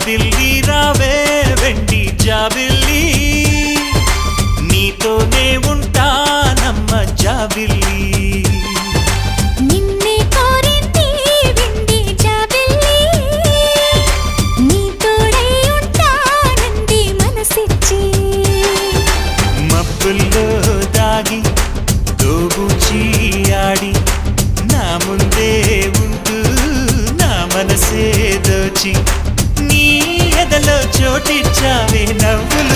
జాబిల్లి రావే వెండి జాబిల్లి నీతోనే ఉంటానమ్మ జాబిల్లి నిన్నే కోరింది వెండి జాబిల్లి నీ తోడై ఉంటానంది మనసిచ్చి మబ్బుల్లో దాగి దోబూచి ఆడి నా ముందే ఉంటూ నా మనసే దోచి నీ ఎదలో చోటిచ్చావే నవ్వులు